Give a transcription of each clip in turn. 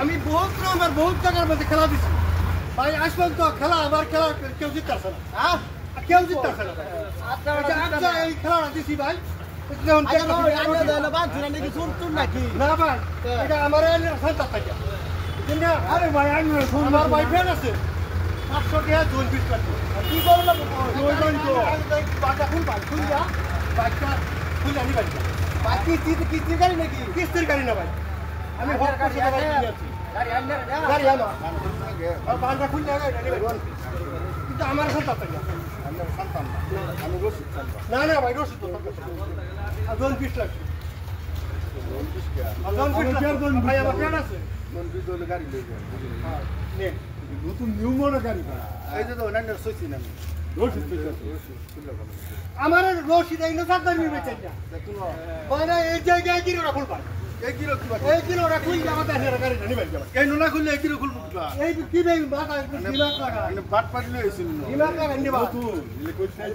আমি বহুত রকমের বহুত জায়গার মধ্যে খেলা দিছি ভাই আসবেন তো খেলা আমার খেলা কেউ জিততেছে না হ্যাঁ কেউ জিততেছে না আচ্ছা এই খেলাটা দিছি ভাই না ভাই এটা আমার আরে ভাই আমার বয়ফ্রেন্ড আছে 500 টাকা জোন পিস কাটবো কি করবো বাচ্চা খুল ভাই খুল যা বাচ্চা খুল আনি বাচ্চা বাকি কিস্তির গাড়ি নাকি কিস্তির গাড়ি না ভাই আমি হক করতে যাচ্ছি গাড়ি আনো আর বাচ্চা খুল লাগা কিন্তু আমার সন্তান আমি রসিদ না না ভাই রসিদ তো আর জোন পিস লাগবে জোন পিস ভাই আমার ফ্রেন্ড আছে জোন পিস হলে গাড়ি লই যাও হ্যাঁ নে নতুন নিউ মডেল গাড়ি এই যে তো অনলাইনে সইছি না রসিদ আমার রসিদ এই না সাদা নিবে চাইটা মানে এই জায়গায় কি রাখুল ভাই এই কিলো রাখুল আমাদের হেরা গাড়ি জানি ভাই এই নোনা খুললে এই কিলো খুলবো এই কি ভাই বাটা দিমাগ লাগা মানে বাট পাড়লে হইছিল দিমাগ লাগা নিবা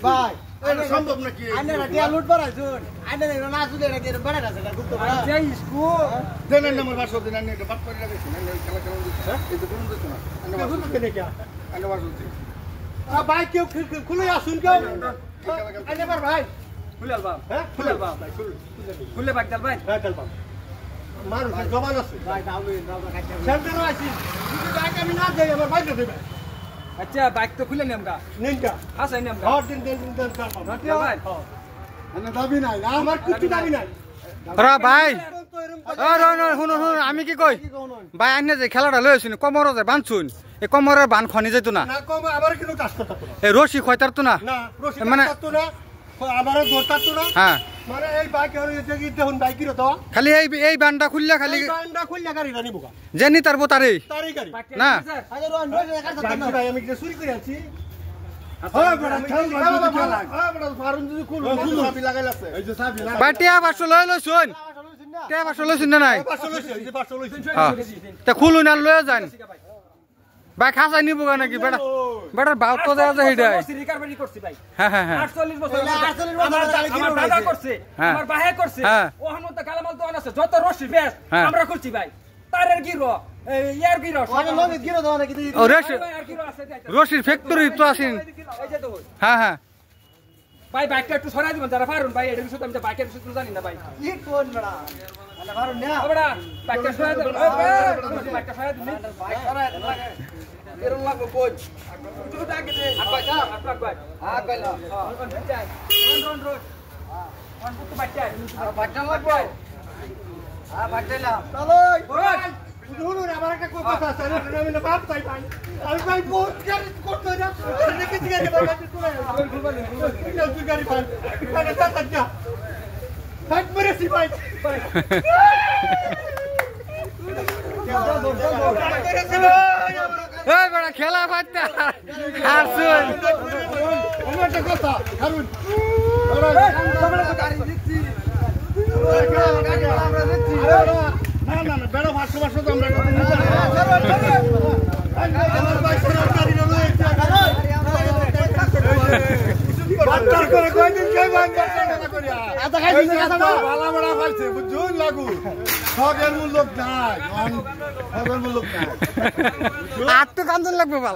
ভাই এটা সম্ভব নাকি আইনা দিয়া লুট বাড়াইছুন আইনা না আসলে এটা কি বাড়া আছে না গুপ্ত বাড়া যাই স্কু দেন নম্বর 500 দিন আইনা বাট পাড়লে গেছে না খেলা খেলা দিছে এই তো কোন দিছ না আইনা বাট কেনে কি আইনা বাট দিছে ভাই কেউ খুলে আসুন কেউ আইনা বার ভাই খুলে আলবা হ্যাঁ খুলে আলবা ভাই খুলে বাক দাল ভাই হ্যাঁ দাল ভাই মানুষ জবান আছে ভাই দাউলে দাউলা কাটতে সেন্টার আইছি যদি বাইক আমি না যাই আমার বাইক দেবে আচ্ছা বাইক তো খুলে নেমগা নেনকা হাসাই নেমগা হট দিন কাম ভাই মানে দাবি নাই আমার কিছু দাবি নাই রা ভাই শুনুন আমি কি কই ভাই আইনে যে খেলাটা লই আছিস কমর যে বানছুন এই কমরের বান খনি যাইত না না কম আবার কিন্তু কাজ করতে না এই রশি খয়তার তো না না রশি মানে করতে না আমার দরকার তো না হ্যাঁ মানে এই বাইক এর যে দেখুন বাইকের তো খালি এই বানটা খুললে খালি বানটা খুললে গাড়ি জানি বুকা জেনি তারবো তারই গাড়ি না আরে রন ভাই আমি কি চুরি করে আনছি হ্যাঁ বড় খেলা হ্যাঁ বড় ফারুন যদি খুল চাবি লাগাইল আছে এই যে চাবি লাগা বাটিয়া বাসো লই লইছুন কে বাসো লইছুন না নাই 500 লইছে এই যে 500 লইছে হ্যাঁ তে খুলুন আর লই যান ভাই খাসাই নিবো না কি বেটা বেটার বাউ তো দেয়া যায় হেডাই রিকভারি করছি ভাই হ্যাঁ হ্যাঁ হ্যাঁ 48 বছর আমার দাদা করছে আমার ভাই করছে ওহন মত কালামাল দোকান আছে যত রশি বেশ আমরা খুলছি ভাই তারের গিরো ইয়ার গিরো মানে লগে গিরো দাও নাকি ও রশির ফ্যাক্টরি তো আছেন এই যে তো হ্যাঁ হ্যাঁ ভাই বাইকটা একটু সরাই দিবেন যারা পারুন ভাই এটা বিষয় আমি বাইকের বিষয় জানি না ভাই কি কোন বড়া আরে পারুন না বড়া বাইকটা সরাই দিবেন বাইকটা সরাই দিবেন বাইক সরাই লাগে এরম লাগবে কোচ তুই ডাকে দে আটবাক ভাই হ্যাঁ কইলা রন কোন পুত্র বাচ্চা বাচ্চা লাগবে হ্যাঁ বাচ্চালা চলো শুনুন আমার একটা কথা আছে আমি না বাপ চাই ভাই আমি ভাই বহুত গাড়ি করতে না দেখে দিকে তুই গাড়ি পাই মানে তাতা যা ফাইট মেরেছি ভাই এই বড় খেলা ফাটতা হারছুন আমার একটা কথা হারুন আমরা তো গাড়ি দিচ্ছি আমরা দিচ্ছি না না না বেড়া 500 তো আমরা আমার ভাই সরকার গাড়ি না লই বাটার করে কয়দিন কই বাঙ্গা টাকা করিয়া আদা খাইছিস কথা ভালো বড় পাইছে বুঝুন লাগু সগের মূল্য নাই সগের মূল্য নাই আট তো কান্দন লাগবে বাল